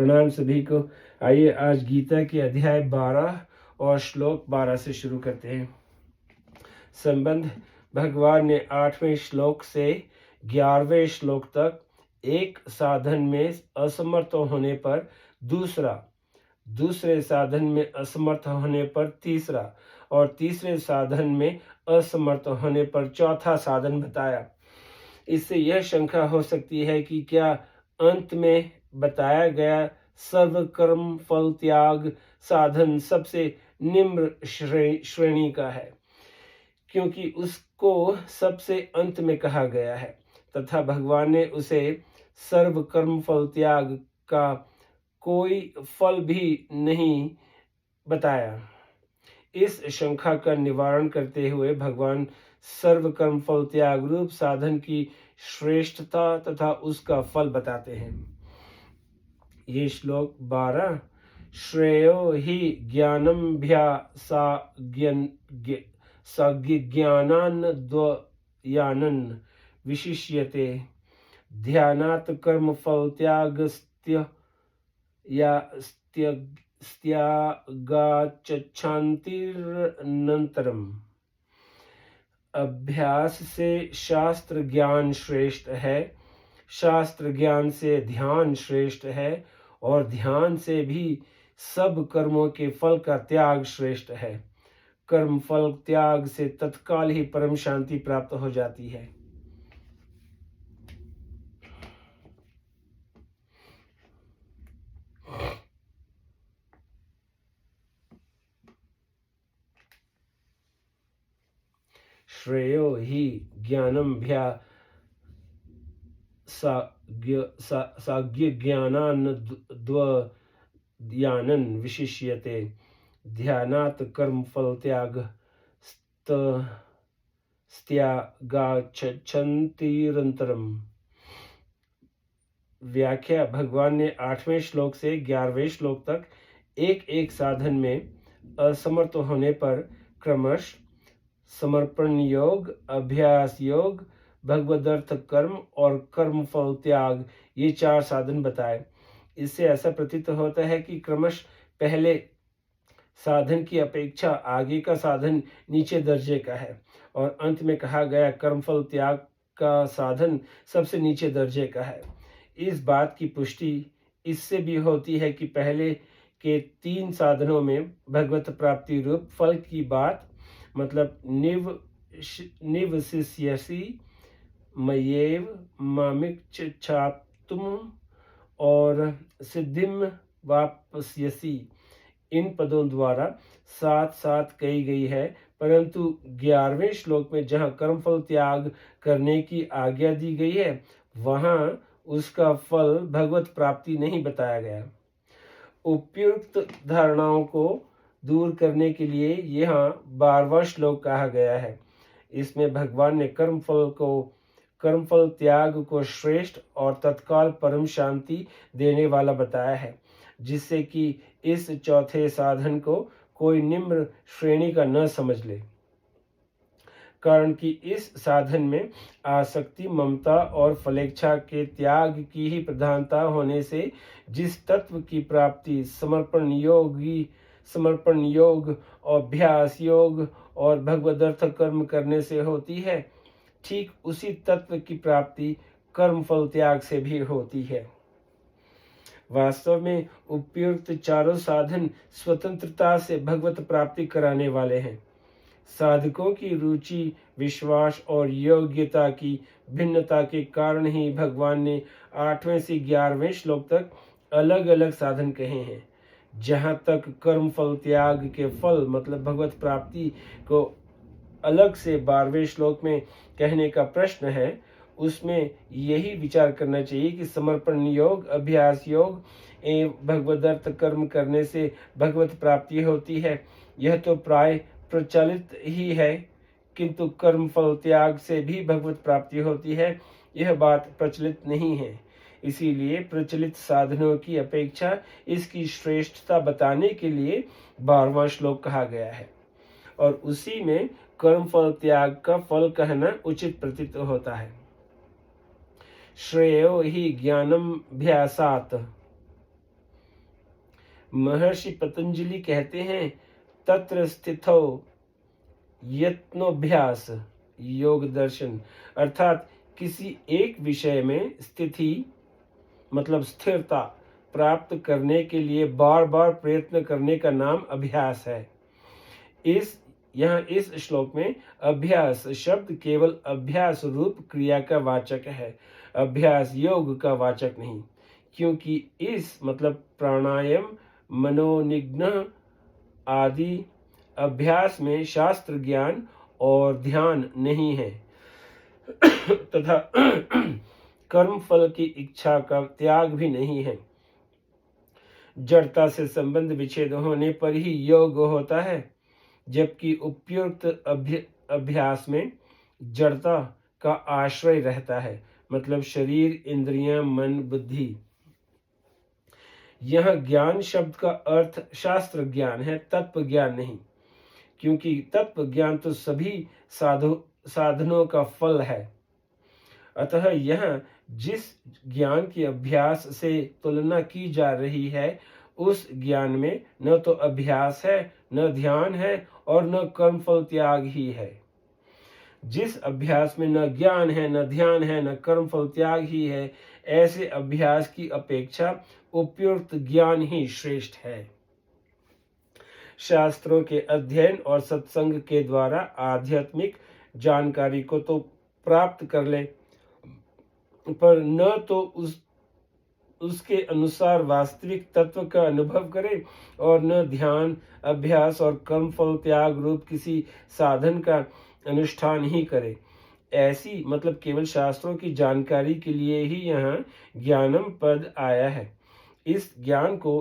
प्रणाम सभी को। आइए आज गीता के अध्याय 12 और श्लोक 12 से शुरू करते हैं। संबंध भगवान ने 8वें श्लोक से 11वें श्लोक तक एक साधन में असमर्थ होने पर दूसरा, दूसरे साधन में असमर्थ होने पर तीसरा और तीसरे साधन में असमर्थ होने पर चौथा साधन बताया। इससे यह शंका हो सकती है कि क्या अंत में बताया गया सर्व कर्म फल त्याग साधन सबसे निम्न श्रेणी का है, क्योंकि उसको सबसे अंत में कहा गया है तथा भगवान ने उसे सर्व कर्म फल त्याग का कोई फल भी नहीं बताया। इस शंका का निवारण करते हुए भगवान सर्व कर्म फल त्याग रूप साधन की श्रेष्ठता तथा उसका फल बताते हैं। ये श्लोक 12 श्रेयो हि ज्ञानान्नद्वयानन् विशिष्यते ध्यानात् कर्म फल त्यागाच्छान्तिरनन्तरम्। अभ्यास से शास्त्र ज्ञान श्रेष्ठ है, शास्त्र ज्ञान से ध्यान श्रेष्ठ है और ध्यान से भी सब कर्मों के फल का त्याग श्रेष्ठ है। कर्म फल त्याग से तत्काल ही परम शांति प्राप्त हो जाती है। श्रेयो हि ज्ञानान्नद्वयानन् विशिष्यते ध्यानात् कर्म फल त्यागाच्छान्तिरनन्तरम्। व्याख्या भगवान ने 8वें श्लोक से 11वें श्लोक तक एक एक साधन में असमर्थ होने पर क्रमश समर्पण योग, अभ्यास योग, भगवदर्थ कर्म और कर्म फल त्याग ये 4 साधन बताए। इससे ऐसा प्रतीत होता है कि क्रमश पहले साधन की अपेक्षा आगे का साधन नीचे दर्जे का है और अंत में कहा गया कर्म फल त्याग का साधन सबसे नीचे दर्जे का है। इस बात की पुष्टि इससे भी होती है कि पहले के 3 साधनों में भगवत प्राप्ति रूप फल की बात, मतलब निवसिष्यसि मय्येव मामिच्छाप्तुम् और सिद्धिम वाप्स्यसि इन पदों द्वारा साथ साथ कही गई है, परंतु 11वें श्लोक में जहाँ कर्मफल त्याग करने की आज्ञा दी गई है वहाँ उसका फल भगवत प्राप्ति नहीं बताया गया। उपयुक्त धारणाओं को दूर करने के लिए यहाँ 12वां श्लोक कहा गया है। इसमें भगवान ने कर्मफल त्याग को श्रेष्ठ और तत्काल परम शांति देने वाला बताया है, जिससे कि इस चौथे साधन को कोई निम्न श्रेणी का न समझ ले, कारण कि इस साधन में आसक्ति, ममता और फलेच्छा के त्याग की ही प्रधानता होने से जिस तत्व की प्राप्ति समर्पण योग, अभ्यास योग और भगवदर्थ कर्म करने से होती है, ठीक उसी तत्व की प्राप्ति कर्म फल त्याग से भी होती है। वास्तव में उपयुक्त चारों साधन स्वतंत्रता से भगवत प्राप्ति कराने वाले हैं। साधकों की रुचि, विश्वास और योग्यता की भिन्नता के कारण ही भगवान ने 8वें से 11वें श्लोक तक अलग अलग साधन कहे हैं। जहाँ तक कर्म फल त्याग के फल मतलब भगवत प्राप्ति को अलग से 12वें श्लोक में कहने का प्रश्न है, उसमें यही विचार करना चाहिए कि समर्पण योग, अभ्यास योग एवं भगवदर्थ कर्म करने से भगवत प्राप्ति होती है। यह तो प्राय प्रचलित ही है, किंतु कर्म फल त्याग से भी भगवत प्राप्ति होती है, यह बात प्रचलित नहीं है। इसीलिए प्रचलित साधनों की अपेक्षा इसकी श्रेष्ठता बताने के लिए 12वां श्लोक कहा गया है और उसी में कर्म फल त्याग का फल कहना उचित प्रतीत होता है। श्रेयो हि ज्ञानमभ्यासात् महर्षि पतंजलि कहते हैं, तत्र स्थितो यत्नोभ्यास योग दर्शन, अर्थात किसी एक विषय में स्थिति मतलब स्थिरता प्राप्त करने के लिए बार बार प्रयत्न करने का नाम अभ्यास है। इस श्लोक में अभ्यास शब्द केवल अभ्यास रूप क्रिया का वाचक है, अभ्यास योग का वाचक नहीं, क्योंकि इस मतलब प्राणायाम, मनोनिग्रह आदि अभ्यास में शास्त्र ज्ञान और ध्यान नहीं है तथा कर्म फल की इच्छा का त्याग भी नहीं है। जड़ता से संबंध विच्छेद होने पर ही योग होता है, जबकि उपयुक्त अभ्यास में जड़ता का आश्रय रहता है, मतलब शरीर, इंद्रियां, मन, बुद्धि। यह ज्ञान शब्द का अर्थ शास्त्र ज्ञान है, तत्व ज्ञान नहीं, क्योंकि तत्व ज्ञान तो सभी साधनों का फल है। अतः यह जिस ज्ञान की अभ्यास से तुलना की जा रही है, उस ज्ञान में न तो अभ्यास है, न ध्यान है और न कर्मफल त्याग ही है। जिस अभ्यास में न ज्ञान है, न ध्यान है, न कर्मफल त्याग ही है, ऐसे अभ्यास की अपेक्षा उपयुक्त ज्ञान ही श्रेष्ठ है। शास्त्रों के अध्ययन और सत्संग के द्वारा आध्यात्मिक जानकारी को तो प्राप्त कर ले, पर न तो उसके अनुसार वास्तविक तत्व का अनुभव करे और न ध्यान, अभ्यास और कर्मफल त्याग रूप किसी साधन का अनुष्ठान ही करे। ऐसी मतलब केवल शास्त्रों की जानकारी के लिए ही यहाँ ज्ञानम पद आया है। इस ज्ञान को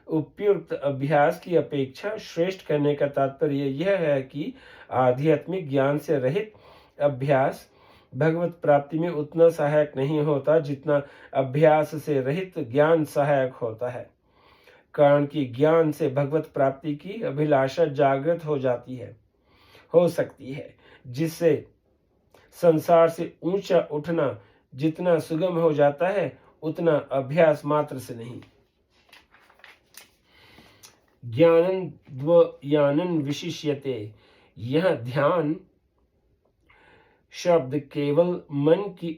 उपयुक्त अभ्यास की अपेक्षा श्रेष्ठ करने का तात्पर्य यह है कि आध्यात्मिक ज्ञान से रहित अभ्यास भगवत प्राप्ति में उतना सहायक नहीं होता जितना अभ्यास से रहित ज्ञान सहायक होता है। कारण कि ज्ञान से भगवत प्राप्ति की अभिलाषा जागृत हो सकती है, जिससे संसार से ऊंचा उठना जितना सुगम हो जाता है, उतना अभ्यास मात्र से नहीं। ज्ञानं द्वयानं विशिष्यते, यह ध्यान शब्द केवल मन की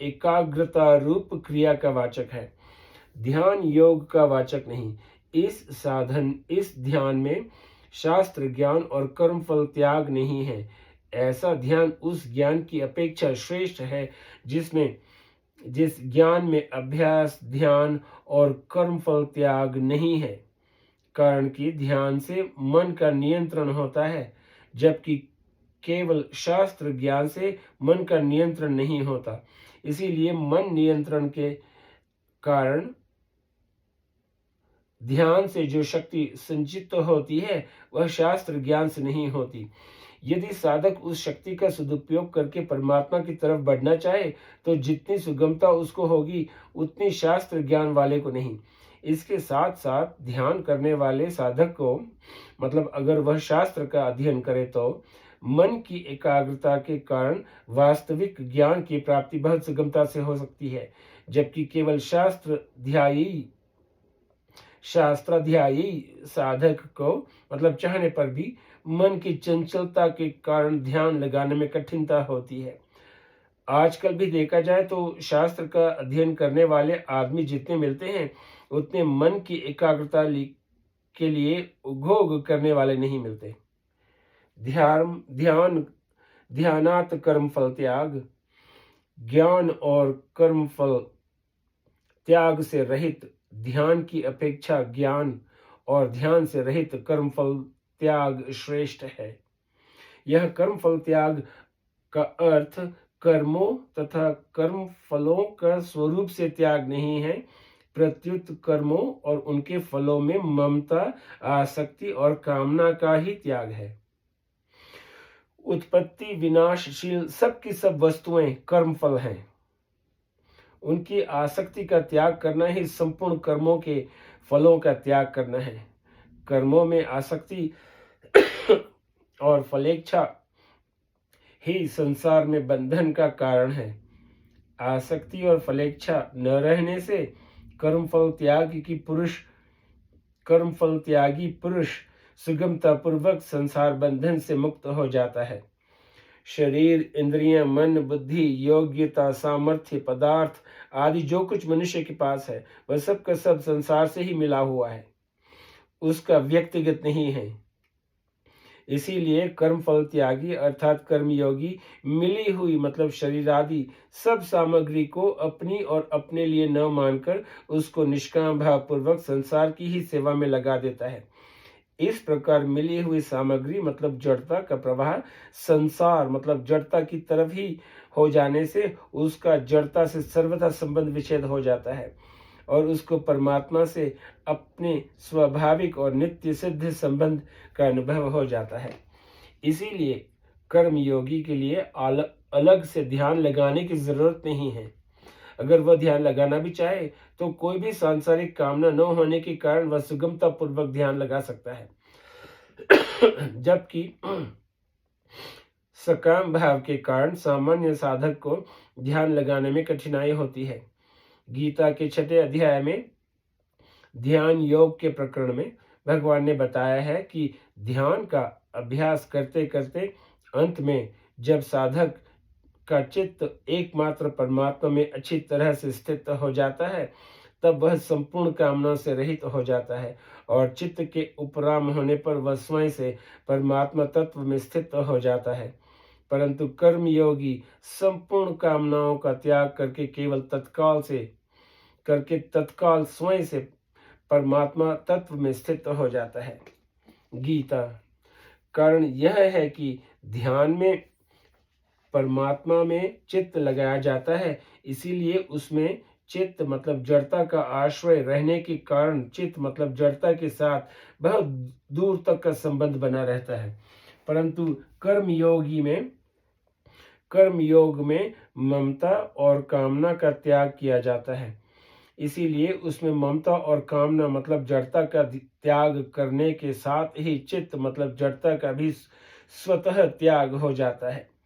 एकाग्रता रूप क्रिया का वाचक है, ध्यान योग का वाचक नहीं। इस ध्यान में शास्त्र ज्ञान और कर्म फल त्याग नहीं है। ऐसा ध्यान उस ज्ञान की अपेक्षा श्रेष्ठ है जिस ज्ञान में अभ्यास, ध्यान और कर्म फल त्याग नहीं है। कारण कि ध्यान से मन का नियंत्रण होता है, जबकि केवल शास्त्र ज्ञान से मन का नियंत्रण नहीं होता। इसीलिए मन नियंत्रण के कारण ध्यान से जो शक्ति संचित होती है, वह शास्त्र ज्ञान से नहीं होती। यदि साधक उस शक्ति का सदुपयोग करके परमात्मा की तरफ बढ़ना चाहे, तो जितनी सुगमता उसको होगी, उतनी शास्त्र ज्ञान वाले को नहीं। इसके साथ साथ ध्यान करने वाले साधक को मतलब अगर वह शास्त्र का अध्ययन करे, तो मन की एकाग्रता के कारण वास्तविक ज्ञान की प्राप्ति बहुत सुगमता से हो सकती है, जबकि केवल शास्त्राध्यायी साधक को मतलब चाहने पर भी मन की चंचलता के कारण ध्यान लगाने में कठिनता होती है। आजकल भी देखा जाए तो शास्त्र का अध्ययन करने वाले आदमी जितने मिलते हैं, उतने मन की एकाग्रता के लिए उद्योग करने वाले नहीं मिलते। ध्यानात कर्म फल त्याग, ज्ञान और कर्म फल त्याग से रहित ध्यान की अपेक्षा ज्ञान और ध्यान से रहित कर्म फल त्याग श्रेष्ठ है। यह कर्म फल त्याग का अर्थ कर्मों तथा कर्म फलों का स्वरूप से त्याग नहीं है, प्रत्युत कर्मों और उनके फलों में ममता, आसक्ति और कामना का ही त्याग है। उत्पत्ति विनाशशील सब की सब वस्तुएं कर्म फल हैं। उनकी आसक्ति का त्याग करना ही संपूर्ण कर्मों के फलों का त्याग करना है। कर्मों में आसक्ति और फलेच्छा ही संसार में बंधन का कारण है। आसक्ति और फलेच्छा न रहने से कर्म फल त्याग की पुरुष कर्मफल त्यागी पुरुष सुगमता पूर्वक संसार बंधन से मुक्त हो जाता है। शरीर, इंद्रियां, मन, बुद्धि, योग्यता, सामर्थ्य, पदार्थ आदि जो कुछ मनुष्य के पास है वह सब का सब संसार से ही मिला हुआ है, उसका व्यक्तिगत नहीं है। इसीलिए कर्मफल त्यागी अर्थात कर्मयोगी मिली हुई मतलब शरीर आदि सब सामग्री को अपनी और अपने लिए न मानकर उसको निष्काम भाव पूर्वक संसार की ही सेवा में लगा देता है। इस प्रकार मिली हुई सामग्री मतलब जड़ता का प्रवाह संसार मतलब जड़ता की तरफ ही हो जाने से उसका जड़ता से सर्वथा संबंध विच्छेद हो जाता है और उसको परमात्मा से अपने स्वाभाविक और नित्य सिद्ध संबंध का अनुभव हो जाता है। इसीलिए कर्म योगी के लिए अलग से ध्यान लगाने की जरूरत नहीं है। अगर वह ध्यान लगाना भी चाहे तो कोई भी सांसारिक कामना न होने के कारण वह सुगमता पूर्वक ध्यान लगा सकता है। जबकि सकाम भाव के कारण सामान्य साधक को ध्यान लगाने में कठिनाई होती है। गीता के 6वें अध्याय में ध्यान योग के प्रकरण में भगवान ने बताया है कि ध्यान का अभ्यास करते करते अंत में जब साधक का चित्त एकमात्र परमात्मा में अच्छी तरह से स्थित हो जाता है तब वह संपूर्ण कामनाओं से रहित हो जाता है और चित्त के उपराम होने पर वह स्वयं से परमात्मा तत्व में स्थित हो जाता है। परंतु कर्म योगी संपूर्ण कामनाओं का त्याग करके केवल तत्काल स्वयं से परमात्मा तत्व में स्थित हो जाता है। गीता कारण यह है कि ध्यान में परमात्मा में चित्त लगाया जाता है, इसीलिए उसमें चित्त मतलब जड़ता का आश्रय रहने के कारण चित्त मतलब जड़ता के साथ बहुत दूर तक का संबंध बना रहता है। परंतु कर्म योग में ममता और कामना का त्याग किया जाता है, इसीलिए उसमें ममता और कामना मतलब जड़ता का त्याग करने के साथ ही चित्त मतलब जड़ता का भी स्वतः त्याग हो जाता है।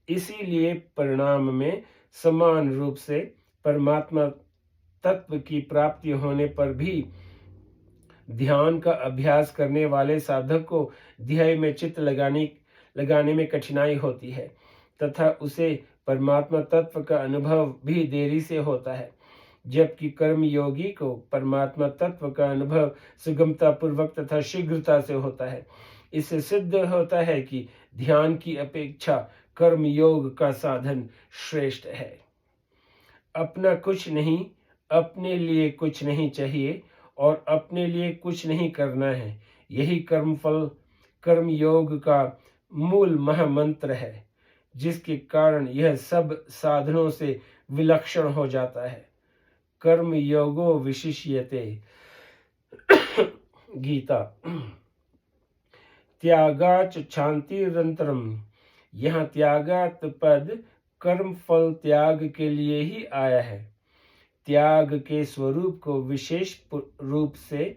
इसीलिए परिणाम में समान रूप से परमात्मा तत्व की प्राप्ति होने पर भी ध्यान का अभ्यास करने वाले साधक को ध्यान में चित्त लगाने में कठिनाई होती है तथा उसे परमात्मा तत्व का अनुभव भी देरी से होता है, जबकि कर्म योगी को परमात्मा तत्व का अनुभव सुगमता पूर्वक तथा शीघ्रता से होता है। इससे सिद्ध होता है कि ध्यान की अपेक्षा कर्म योग का साधन श्रेष्ठ है। अपना कुछ नहीं, अपने लिए कुछ नहीं चाहिए और अपने लिए कुछ नहीं करना है, यही कर्म योग का मूल महामंत्र है, जिसके कारण यह सब साधनों से विलक्षण हो जाता है। कर्म योगो विशिष्यते। गीता त्यागाच शांतिरंतरम। यहाँ त्यागात पद कर्म फल त्याग के लिए ही आया है। त्याग के स्वरूप को विशेष रूप से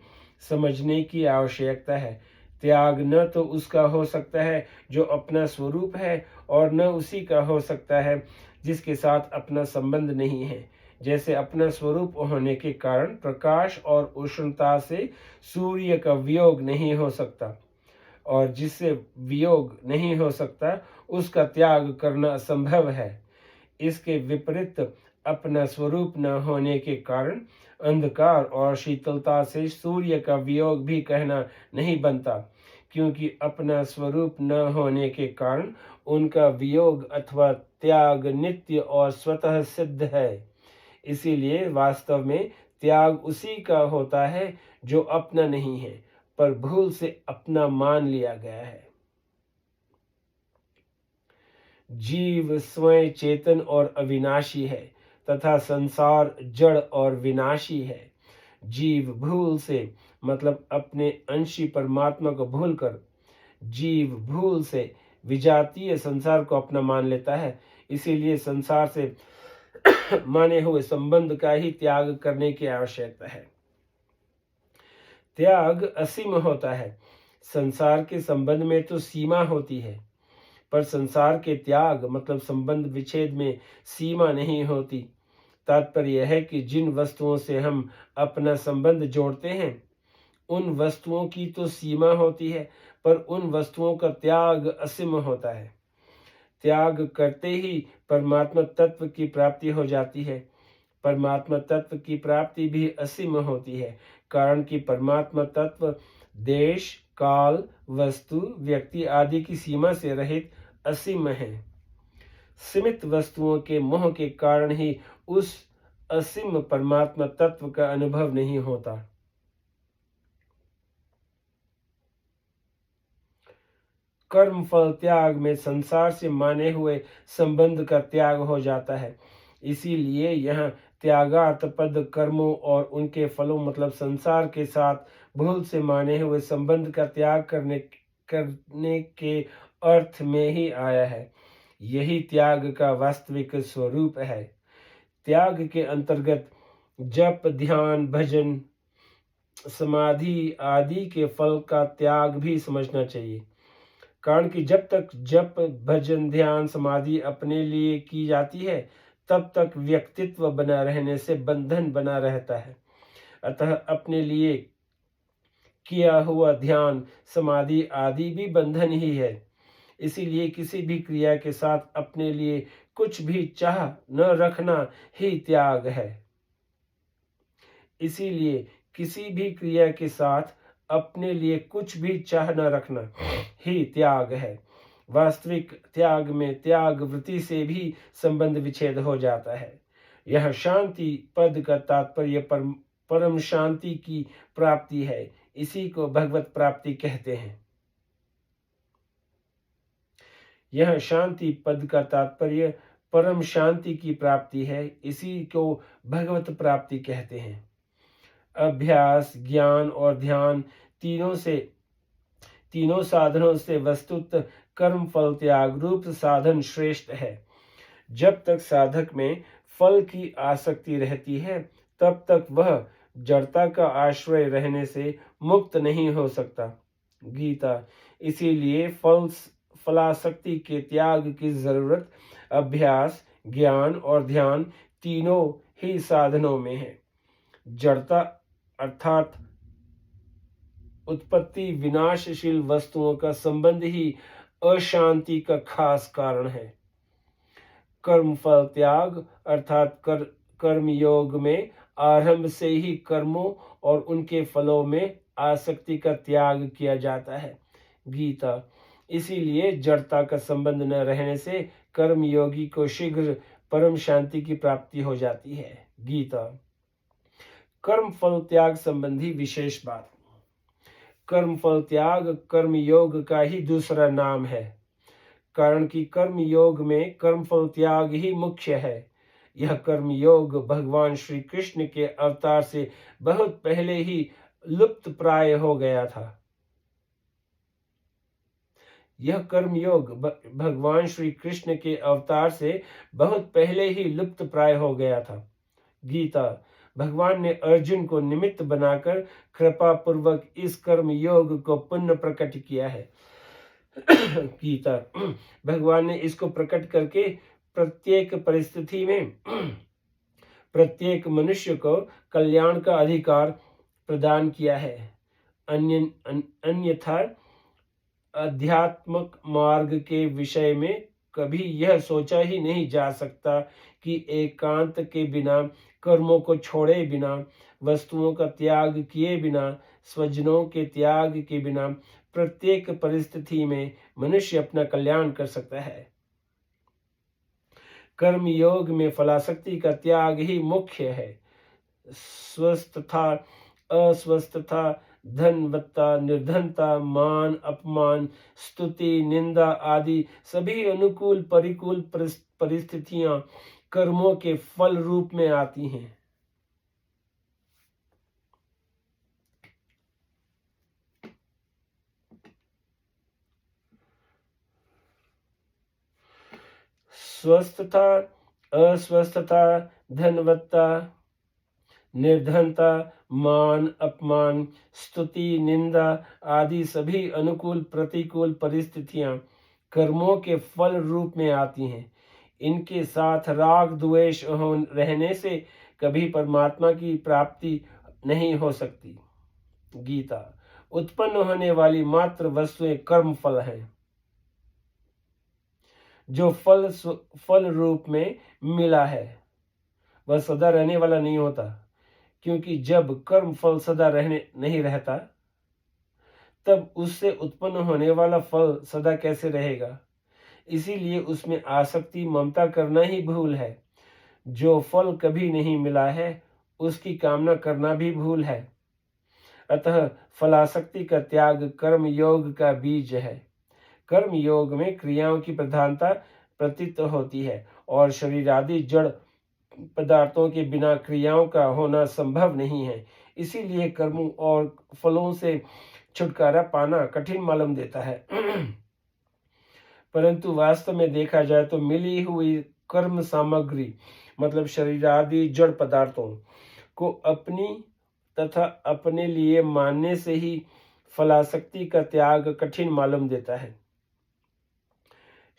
समझने की आवश्यकता है। त्याग न तो उसका हो सकता है जो अपना स्वरूप है और न उसी का हो सकता है जिसके साथ अपना संबंध नहीं है। जैसे अपना स्वरूप होने के कारण प्रकाश और उष्णता से सूर्य का वियोग नहीं हो सकता और जिससे वियोग नहीं हो सकता उसका त्याग करना असंभव है। इसके विपरीत अपना स्वरूप न होने के कारण अंधकार और शीतलता से सूर्य का वियोग भी कहना नहीं बनता, क्योंकि अपना स्वरूप न होने के कारण उनका वियोग अथवा त्याग नित्य और स्वतः सिद्ध है। इसीलिए वास्तव में त्याग उसी का होता है जो अपना नहीं है पर भूल से अपना मान लिया गया है। जीव स्वयं चेतन और अविनाशी है तथा संसार जड़ और विनाशी है। जीव भूल से मतलब अपने अंशी परमात्मा को भूलकर जीव भूल से विजातीय संसार को अपना मान लेता है। इसीलिए संसार से माने हुए संबंध का ही त्याग करने की आवश्यकता है। त्याग असीम होता है। संसार के संबंध में तो सीमा होती है, पर संसार के त्याग मतलब संबंध विच्छेद में सीमा नहीं होती। तात्पर्य यह है कि जिन वस्तुओं से हम अपना संबंध जोड़ते हैं उन वस्तुओं की तो सीमा होती है, पर उन वस्तुओं का त्याग असीम होता है। त्याग करते ही परमात्मा तत्व की प्राप्ति हो जाती है। परमात्मा तत्व की प्राप्ति भी असीम होती है, कारण कि परमात्मा तत्व देश, काल, वस्तु, व्यक्ति आदि की सीमा से रहित असीम है। सीमित वस्तुओं के मोह के कारण ही उस असीम परमात्मा तत्व का अनुभव नहीं होता। कर्म फल त्याग में संसार से माने हुए संबंध का त्याग हो जाता है। इसीलिए यह त्यागार्थ पद कर्मों और उनके फलों मतलब संसार के साथ भूल से माने हुए संबंध का त्याग करने के अर्थ में ही आया है। यही त्याग का वास्तविक स्वरूप है। त्याग के अंतर्गत जप, ध्यान, भजन, समाधि आदि के फल का त्याग भी समझना चाहिए। कारण कि जब तक जप, भजन, ध्यान, समाधि अपने लिए की जाती है, तब तक व्यक्तित्व बना रहने से बंधन बना रहता है। अतः अपने लिए किया हुआ ध्यान, समाधि आदि भी बंधन ही है। इसीलिए किसी भी क्रिया के साथ अपने लिए कुछ भी चाह न रखना ही त्याग है। इसीलिए किसी भी क्रिया के साथ अपने लिए कुछ भी चाह न रखना ही त्याग है। वास्तविक त्याग में त्याग वृत्ति से भी संबंध विच्छेद हो जाता है। यह शांति पद का तात्पर्य परम शांति की प्राप्ति है। इसी को भगवत प्राप्ति कहते हैं। यह शांति पद का तात्पर्य परम शांति की प्राप्ति है। इसी को भगवत प्राप्ति कहते हैं। अभ्यास, ज्ञान और ध्यान तीनों साधनों से वस्तुतः कर्म फल त्याग रूप साधन श्रेष्ठ है। जब तक साधक में फल की आसक्ति रहती है, तब तक वह जड़ता का आश्रय रहने से मुक्त नहीं हो सकता। गीता। इसीलिए फलासक्ति के त्याग की जरूरत अभ्यास, ज्ञान और ध्यान तीनों ही साधनों में है। जड़ता अर्थात उत्पत्ति विनाशशील वस्तुओं का संबंध ही अशांति का खास कारण है। कर्म फल त्याग अर्थात कर्म योग में आरंभ से ही कर्मों और उनके फलों में आसक्ति का त्याग किया जाता है। गीता। इसीलिए जड़ता का संबंध न रहने से कर्म योगी को शीघ्र परम शांति की प्राप्ति हो जाती है। गीता। कर्म फल त्याग संबंधी विशेष बात। कर्म फल त्याग कर्म योग का ही दूसरा नाम है, कारण कि कर्म योग में कर्म फल त्याग ही मुख्य है। यह कर्म योग भगवान श्री कृष्ण के अवतार से बहुत पहले ही लुप्त प्राय हो गया था। यह कर्म योग भगवान श्री कृष्ण के अवतार से बहुत पहले ही लुप्त प्राय हो गया था। गीता। भगवान ने अर्जुन को निमित्त बनाकर कृपा पूर्वक इस कर्म योग को पुनः प्रकट किया है। गीता। भगवान ने इसको प्रकट करके प्रत्येक परिस्थिति में प्रत्येक मनुष्य को कल्याण का अधिकार प्रदान किया है। अन्यथा आध्यात्मिक मार्ग के विषय में कभी यह सोचा ही नहीं जा सकता कि एकांत के बिना, कर्मों को छोड़े बिना, वस्तुओं का त्याग किए बिना, स्वजनों के त्याग के बिना प्रत्येक परिस्थिति में मनुष्य अपना कल्याण कर सकता है। कर्म योग में फलासक्ति का त्याग ही मुख्य है। स्वस्थता, अस्वस्थता, धनवत्ता, निर्धनता, मान, अपमान, स्तुति, निंदा आदि सभी अनुकूल परिकूल परिस्थितियां कर्मों के फल रूप में आती हैं। स्वस्थता, अस्वस्थता, धनवत्ता, निर्धनता, मान, अपमान, स्तुति, निंदा आदि सभी अनुकूल प्रतिकूल परिस्थितियां कर्मों के फल रूप में आती हैं। इनके साथ राग द्वेष रहने से कभी परमात्मा की प्राप्ति नहीं हो सकती। गीता। उत्पन्न होने वाली मात्र वस्तुएं कर्म फल हैं, जो फल रूप में मिला है वह सदा रहने वाला नहीं होता, क्योंकि जब कर्म फल सदा रहने नहीं रहता तब उससे उत्पन्न होने वाला फल सदा कैसे रहेगा। इसीलिए उसमें आसक्ति ममता करना ही भूल है। जो फल कभी नहीं मिला है उसकी कामना करना भी भूल है। अतः फलासक्ति का त्याग कर्म योग का बीज है। कर्म योग में क्रियाओं की प्रधानता प्रतीत होती है और शरीर आदि जड़ पदार्थों के बिना क्रियाओं का होना संभव नहीं है। इसीलिए कर्मों और फलों से छुटकारा पाना कठिन मालूम देता है। परंतु वास्तव में देखा जाए तो मिली हुई कर्म सामग्री मतलब शरीर आदि जड़ पदार्थों को अपनी तथा अपने लिए मानने से ही फलासक्ति का त्याग कठिन मालूम देता है।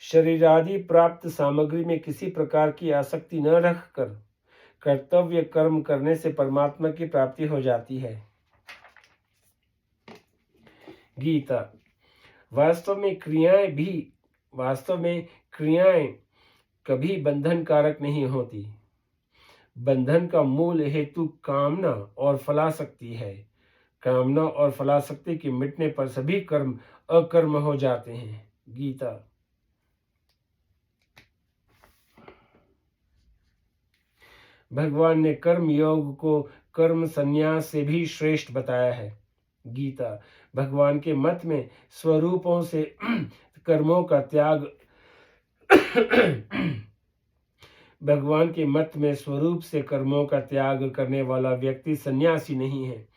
शरीर आदि प्राप्त सामग्री में किसी प्रकार की आसक्ति न रखकर कर्तव्य कर्म करने से परमात्मा की प्राप्ति हो जाती है। गीता। वास्तव में क्रियाएं कभी बंधन कारक नहीं होती। बंधन का मूल हेतु कामना और फलासक्ति है। कामना और फलासक्ति के मिटने पर सभी कर्म अकर्म हो जाते हैं। गीता। भगवान ने कर्म योग को कर्म संन्यास से भी श्रेष्ठ बताया है। गीता। भगवान के मत में स्वरूपों से कर्मों का त्याग भगवान के मत में स्वरूप से कर्मों का त्याग करने वाला व्यक्ति सन्यासी नहीं है।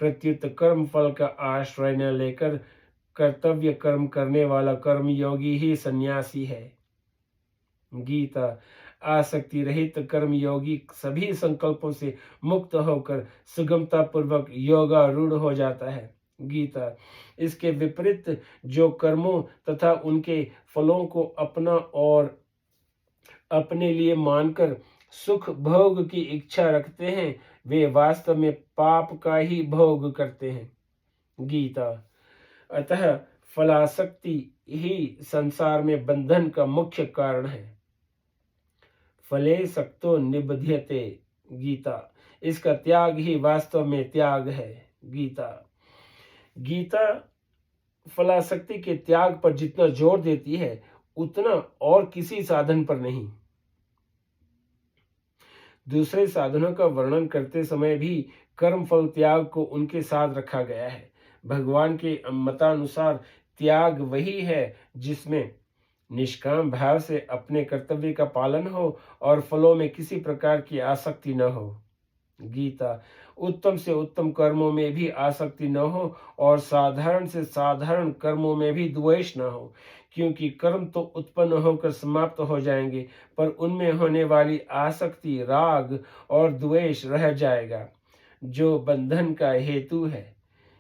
प्रत्युत कर्म फल का आश्रय न लेकर कर्तव्य कर्म करने वाला कर्मयोगी ही सन्यासी है। गीता। आसक्ति रहित कर्मयोगी सभी संकल्पों से मुक्त होकर सुगमता पूर्वक योगारूढ़ हो जाता है। गीता। इसके विपरीत जो कर्मों तथा उनके फलों को अपना और अपने लिए मानकर सुख भोग की इच्छा रखते हैं वे वास्तव में पाप का ही भोग करते हैं। गीता। अतः फलासक्ति ही संसार में बंधन का मुख्य कारण है। फले सक्तो निबध्यते। गीता। इसका त्याग ही वास्तव में त्याग है। गीता। गीता फलासक्ति के त्याग पर जितना जोर देती है उतना और किसी साधन पर नहीं। दूसरे साधनों का वर्णन करते समय भी कर्म फल त्याग को उनके साथ रखा गया है। भगवान के मतानुसार त्याग वही है जिसमें निष्काम भाव से अपने कर्तव्य का पालन हो और फलों में किसी प्रकार की आसक्ति न हो। गीता। उत्तम से उत्तम कर्मों में भी आसक्ति न हो और साधारण से साधारण कर्मों में भी द्वेष न हो, क्योंकि कर्म तो उत्पन्न होकर समाप्त हो जाएंगे पर उनमें होने वाली आसक्ति राग और द्वेष रह जाएगा जो बंधन का हेतु है।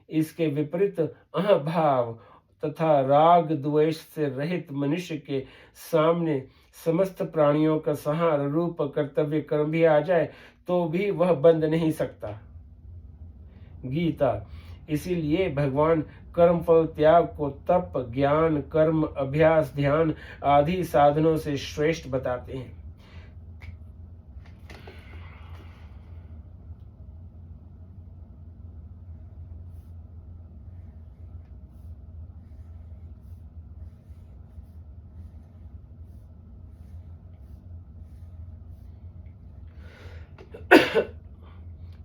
इसके विपरीत अहभाव तथा राग द्वेष से रहित मनुष्य के सामने समस्त प्राणियों का संहार रूप कर्तव्य कर्म भी आ जाए तो भी वह बंध नहीं सकता। गीता। इसीलिए भगवान कर्म फल त्याग को तप ज्ञान कर्म अभ्यास ध्यान आदि साधनों से श्रेष्ठ बताते हैं।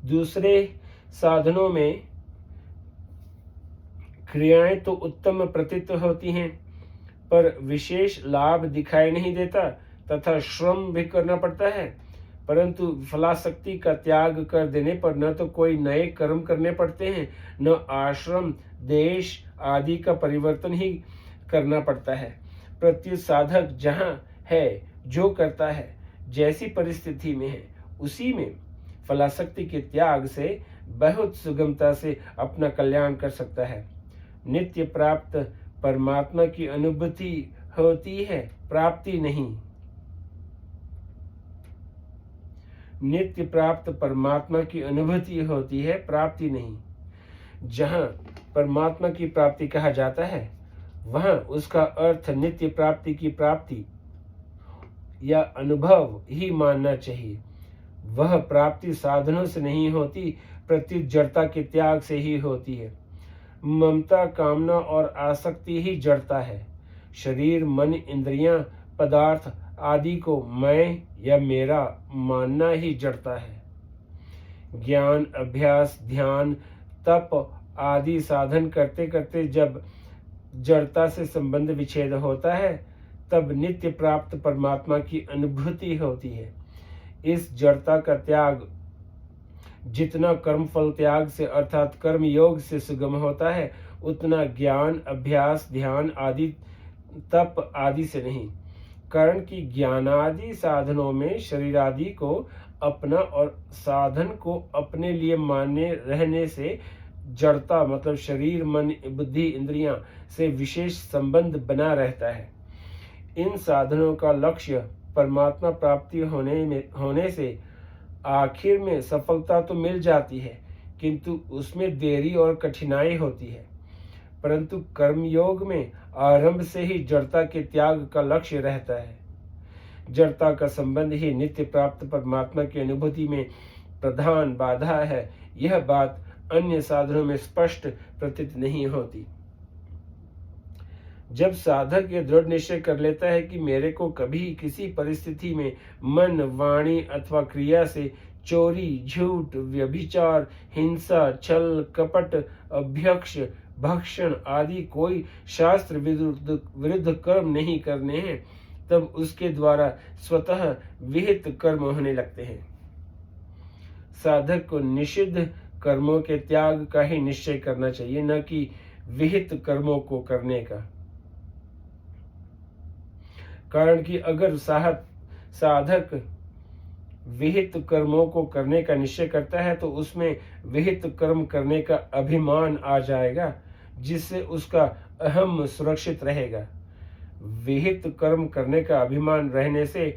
दूसरे साधनों में क्रियाएं तो उत्तम प्रतीत होती हैं पर विशेष लाभ दिखाई नहीं देता तथा श्रम भी करना पड़ता है, परंतु फलासक्ति का त्याग कर देने पर न तो कोई नए कर्म करने पड़ते हैं न आश्रम देश आदि का परिवर्तन ही करना पड़ता है। प्रत्युत साधक जहाँ है जो करता है जैसी परिस्थिति में है उसी में फलासक्ति के त्याग से बहुत सुगमता से अपना कल्याण कर सकता है। नित्य प्राप्त परमात्मा की अनुभूति होती है, प्राप्ति नहीं। नित्य प्राप्त परमात्मा की अनुभूति होती है, प्राप्ति नहीं। जहाँ परमात्मा की प्राप्ति कहा जाता है, वहाँ उसका अर्थ नित्य प्राप्ति की प्राप्ति या अनुभव ही मानना चाहिए। वह प्राप्ति साधनों से नहीं होती, प्रत्युत जड़ता के त्याग से ही होती है। ममता, कामना और आसक्ति ही जड़ता है। शरीर, मन, इंद्रियां, पदार्थ आदि को मैं या मेरा मानना ही जड़ता है। ज्ञान, अभ्यास, ध्यान, तप आदि साधन करते करते जब जड़ता से संबंध विच्छेद होता है, तब नित्य प्राप्त परमात्मा की अनुभूति होती है। इस जड़ता का त्याग जितना कर्मफल त्याग से अर्थात कर्म योग से सुगम होता है, उतना ज्ञान, अभ्यास, ध्यान आदि, तप आदि से नहीं। कारण कि ज्ञानादि साधनों में शरीर आदि को अपना और साधन को अपने लिए माने रहने से जड़ता मतलब शरीर, मन, बुद्धि, इंद्रियां से विशेष संबंध बना रहता है। इन साधनों का लक्ष्य परमात्मा प्राप्ति होने से आखिर में सफलता तो मिल जाती है, किंतु उसमें देरी और कठिनाई होती है। परंतु कर्मयोग में आरंभ से ही जड़ता के त्याग का लक्ष्य रहता है। जड़ता का संबंध ही नित्य प्राप्त परमात्मा की अनुभूति में प्रधान बाधा है। यह बात अन्य साधनों में स्पष्ट प्रतीत नहीं होती। जब साधक ये दृढ़ निश्चय कर लेता है कि मेरे को कभी किसी परिस्थिति में मन, वाणी अथवा क्रिया से चोरी, झूठ, व्यभिचार, हिंसा, छल, कपट, अभ्यक्ष, भक्षण आदि कोई शास्त्र विरुद्ध कर्म नहीं करने हैं, तब उसके द्वारा स्वतः विहित कर्म होने लगते हैं। साधक को निषिद्ध कर्मों के त्याग का ही निश्चय करना चाहिए, न कि विहित कर्मों को करने का। कारण कि अगर साधक विहित कर्मों को करने का निश्चय करता है, तो उसमें विहित कर्म करने का अभिमान आ जाएगा, जिससे उसका अहम सुरक्षित रहेगा। विहित कर्म करने का अभिमान रहने से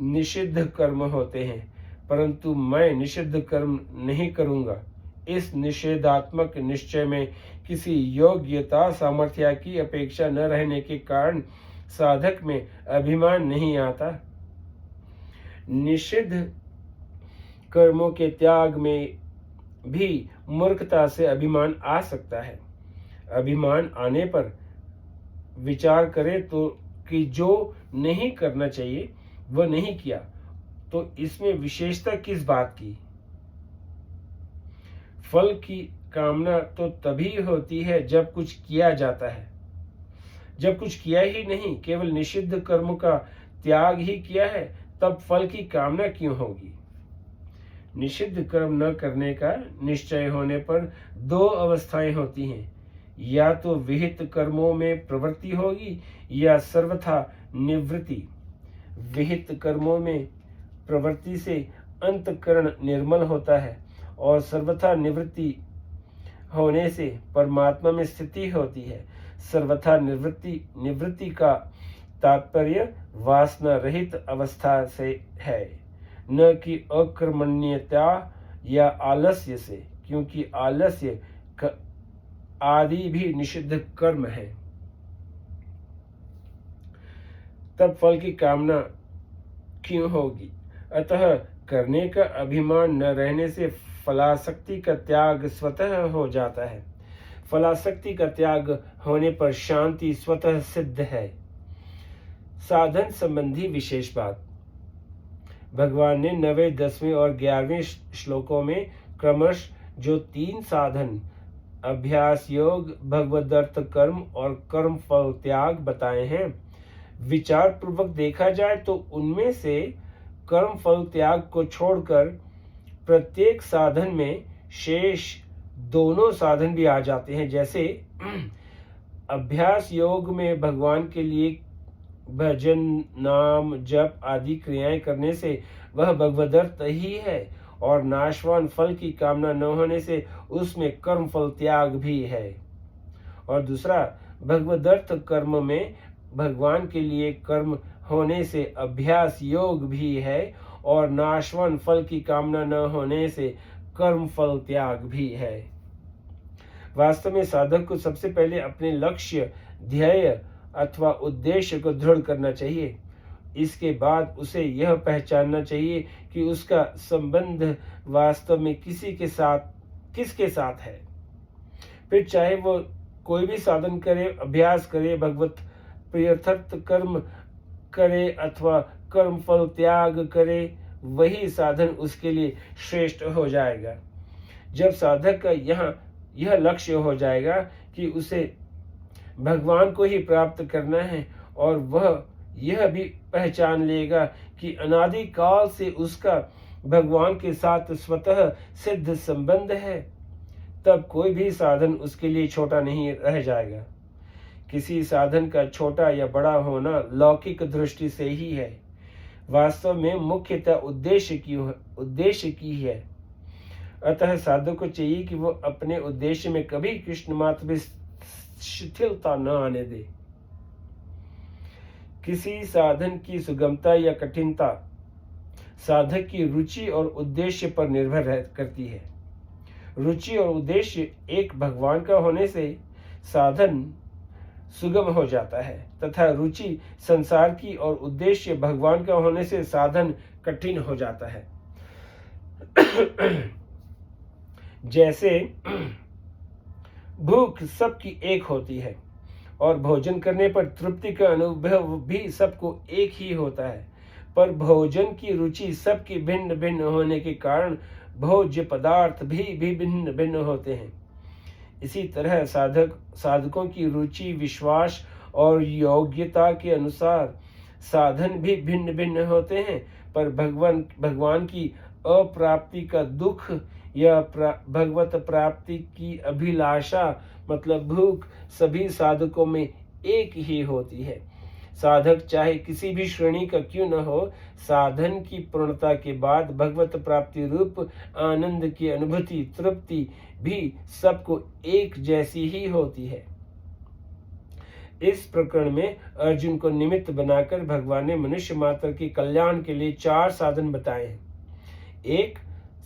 निषिद्ध कर्म होते हैं, परंतु मैं निषिद्ध कर्म नहीं करूंगा। इस निषेधात्मक निश्चय में किसी योग्यता, सामर्थ्य की अपेक्षा न रहने के कारण साधक में अभिमान नहीं आता। निषिद्ध कर्मों के त्याग में भी मूर्खता से अभिमान आ सकता है। अभिमान आने पर विचार करें तो कि जो नहीं करना चाहिए वह नहीं किया, तो इसमें विशेषता किस बात की? फल की कामना तो तभी होती है जब कुछ किया जाता है। जब कुछ किया ही नहीं, केवल निषिद्ध कर्म का त्याग ही किया है, तब फल की कामना क्यों होगी? निषिद्ध कर्म न करने का निश्चय होने पर दो अवस्थाएं होती हैं, या तो विहित कर्मों में प्रवृत्ति होगी या सर्वथा निवृत्ति। विहित कर्मों में प्रवृत्ति से अंतःकरण निर्मल होता है और सर्वथा निवृत्ति होने से परमात्मा में स्थिति होती है। सर्वथा निवृत्ति का तात्पर्य वासना रहित अवस्था से है, न कि अकर्मण्यता या आलस्य से, क्योंकि आलस्य आदि भी निषिद्ध कर्म है। तब फल की कामना क्यों होगी? अतः करने का अभिमान न रहने से फलासक्ति का त्याग स्वतः हो जाता है। फलासक्ति का त्याग होने पर शांति स्वतः सिद्ध है। साधन संबंधी विशेष बात। भगवान ने 9वें, 10वें और 11वें श्लोकों में क्रमश जो 3 साधन अभ्यास योग, भगवदर्थ कर्म और कर्म फल त्याग बताए हैं, विचार पूर्वक देखा जाए तो उनमें से कर्म फल त्याग को छोड़कर प्रत्येक साधन में शेष दोनों साधन भी आ जाते हैं। जैसे अभ्यास योग में भगवान के लिए भजन, नाम, जप आदि क्रियाएं करने से वह भगवदर्थ ही है, और नाशवान फल की कामना न होने से उसमें कर्म फल त्याग भी है। और दूसरा, भगवदर्थ कर्म में भगवान के लिए कर्म होने से अभ्यास योग भी है, और नाशवान फल की कामना न होने से कर्म फल त्याग भी है। वास्तव में साधक को सबसे पहले अपने लक्ष्य, ध्येय अथवा उद्देश्य को दृढ़ करना चाहिए। इसके बाद उसे यह पहचानना चाहिए कि उसका संबंध वास्तव में किसके साथ है। फिर चाहे वो कोई भी साधन करे, अभ्यास करे, भगवत प्रियर्थ कर्म करे अथवा कर्म फल त्याग करे, वही साधन उसके लिए श्रेष्ठ हो जाएगा। जब साधक का यह लक्ष्य हो जाएगा कि उसे भगवान को ही प्राप्त करना है और वह यह भी पहचान लेगा कि अनादि काल से उसका भगवान के साथ स्वतः सिद्ध संबंध है, तब कोई भी साधन उसके लिए छोटा नहीं रह जाएगा। किसी साधन का छोटा या बड़ा होना लौकिक दृष्टि से ही है, वास्तव में मुख्यतः उद्देश्य की है। अतः साधक को चाहिए कि वो अपने उद्देश्य में कभी कृष्ण मात्र भी शिथिलता न आने दे। किसी साधन की सुगमता या कठिनता साधक की रुचि और उद्देश्य पर निर्भर करती है। रुचि और उद्देश्य एक भगवान का होने से साधन सुगम हो जाता है, तथा रुचि संसार की और उद्देश्य भगवान का होने से साधन कठिन हो जाता है। जैसे भूख सबकी एक होती है और भोजन करने पर तृप्ति का अनुभव भी सबको एक ही होता है, पर भोजन की रुचि सबकी भिन्न भिन्न होने के कारण भोज्य पदार्थ भी भिन्न भिन्न होते हैं। इसी तरह साधकों की रुचि, विश्वास और योग्यता के अनुसार साधन भी भिन्न भिन्न होते हैं, पर भगवान की अप्राप्ति का दुख या भगवत प्राप्ति की अभिलाषा मतलब भूख सभी साधकों में एक ही होती है। साधक चाहे किसी भी श्रेणी का क्यों न हो, साधन की पूर्णता के बाद भगवत प्राप्ति रूप आनंद की अनुभूति, तृप्ति भी सबको एक जैसी ही होती है। इस प्रकरण में अर्जुन को निमित्त बनाकर भगवान ने मनुष्य मात्र के कल्याण के लिए 4 साधन बताए हैं। 1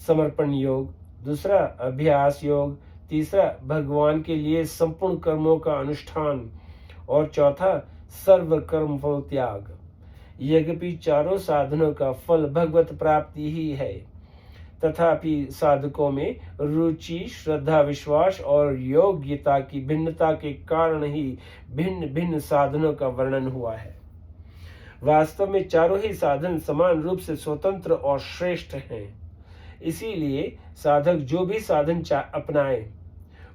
समर्पण योग, दूसरा अभ्यास योग, तीसरा भगवान के लिए संपूर्ण कर्मों का अनुष्ठान और चौथा सर्व कर्म फल त्याग। यद्यपि चारों साधनों का फल भगवत प्राप्ति ही है, तथापि साधकों में रुचि, श्रद्धा, विश्वास और योग्यता की भिन्नता के कारण ही भिन्न भिन्न साधनों का वर्णन हुआ है। वास्तव में चारों ही साधन समान रूप से स्वतंत्र और श्रेष्ठ हैं। इसीलिए साधक जो भी साधन अपनाए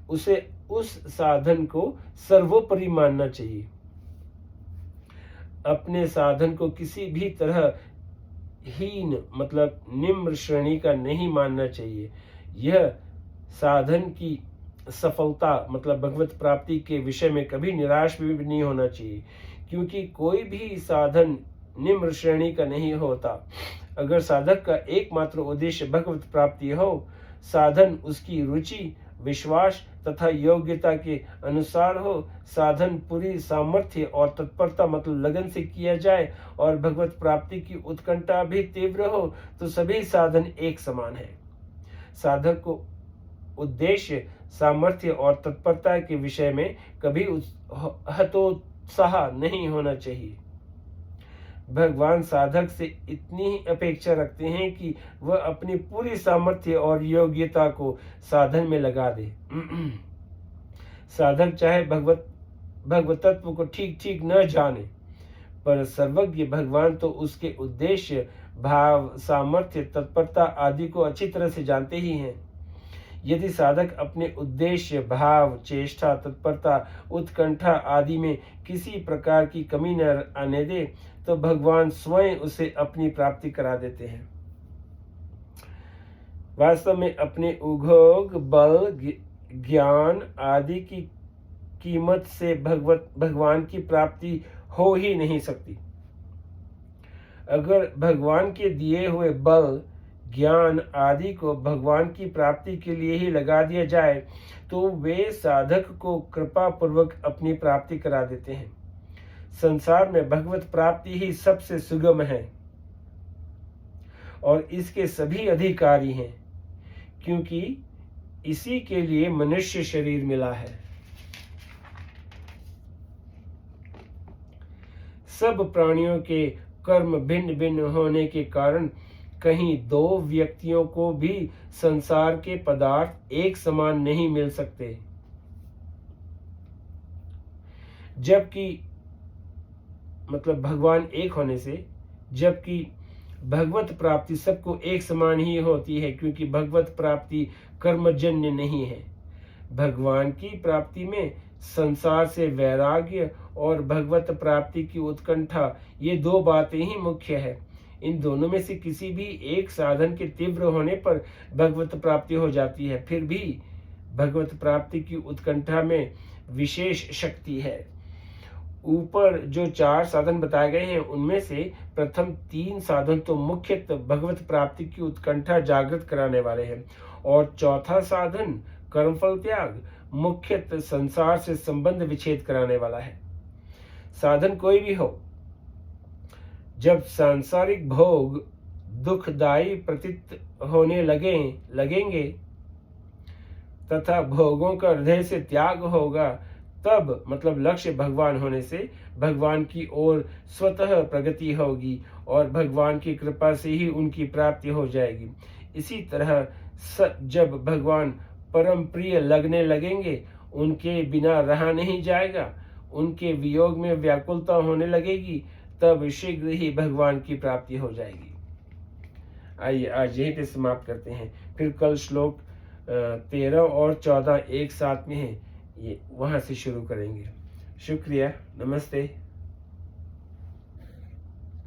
उसे उस साधन को सर्वोपरि मानना चाहिए। अपने साधन को किसी भी तरह हीन मतलब निम्न श्रेणी का नहीं मानना चाहिए। यह साधन की सफलता मतलब भगवत प्राप्ति के विषय में कभी निराश भी नहीं होना चाहिए, क्योंकि कोई भी साधन निम्न श्रेणी का नहीं होता। अगर साधक का एकमात्र उद्देश्य भगवत प्राप्ति हो, साधन उसकी रुचि, विश्वास तथा योग्यता के अनुसार हो, साधन पूरी सामर्थ्य और तत्परता मतलब लगन से किया जाए और भगवत प्राप्ति की उत्कंठा भी तीव्र हो, तो सभी साधन एक समान है। साधक को उद्देश्य, सामर्थ्य और तत्परता के विषय में कभी हतोत्साह नहीं होना चाहिए। भगवान साधक से इतनी ही अपेक्षा रखते हैं कि वह अपनी पूरी सामर्थ्य और योग्यता को साधन में लगा दे। साधक चाहे भगवत तत्व को ठीक न जाने, पर सर्वज्ञ भगवान तो उसके उद्देश्य, भाव, सामर्थ्य, तत्परता आदि को अच्छी तरह से जानते ही हैं। यदि साधक अपने उद्देश्य, भाव, चेष्टा, तत्परता, उत्कंठा आदि में किसी प्रकार की कमी न आने दे, तो भगवान स्वयं उसे अपनी प्राप्ति करा देते हैं। वास्तव में अपने उद्योग, बल, ज्ञान आदि की कीमत से भगवान की प्राप्ति हो ही नहीं सकती। अगर भगवान के दिए हुए बल, ज्ञान आदि को भगवान की प्राप्ति के लिए ही लगा दिया जाए, तो वे साधक को कृपा पूर्वक अपनी प्राप्ति करा देते हैं। संसार में भगवत प्राप्ति ही सबसे सुगम है और इसके सभी अधिकारी हैं, क्योंकि इसी के लिए मनुष्य शरीर मिला है। सब प्राणियों के कर्म भिन्न भिन्न होने के कारण कहीं दो व्यक्तियों को भी संसार के पदार्थ एक समान नहीं मिल सकते, जबकि मतलब भगवान एक होने से, जबकि भगवत प्राप्ति सबको एक समान ही होती है, क्योंकि भगवत प्राप्ति कर्मजन्य नहीं है। भगवान की प्राप्ति में संसार से वैराग्य और भगवत प्राप्ति की उत्कंठा, ये दो बातें ही मुख्य है। इन दोनों में से किसी भी एक साधन के तीव्र होने पर भगवत प्राप्ति हो जाती है। फिर भी भगवत प्राप्ति की उत्कंठा में विशेष शक्ति है। ऊपर जो 4 साधन बताए गए हैं, उनमें से प्रथम 3 साधन तो मुख्यतः भगवत प्राप्ति की उत्कंठा जागृत कराने वाले हैं, और चौथा साधन कर्मफल त्याग मुख्यतः संसार से संबंध विच्छेद कराने वाला है। साधन कोई भी हो, जब सांसारिक भोग दुखदायी प्रतीत होने लगेंगे तथा भोगों का हृदय से त्याग होगा, तब मतलब लक्ष्य भगवान होने से भगवान की ओर स्वतः प्रगति होगी और भगवान की कृपा से ही उनकी प्राप्ति हो जाएगी। इसी तरह जब भगवान परम प्रिय लगने लगेंगे, उनके बिना रहा नहीं जाएगा, उनके वियोग में व्याकुलता होने लगेगी, तब शीघ्र ही भगवान की प्राप्ति हो जाएगी। आइए आज यहीं पे समाप्त करते हैं, फिर कल श्लोक 13 और 14 एक साथ में है, ये वहां से शुरू करेंगे। शुक्रिया, नमस्ते।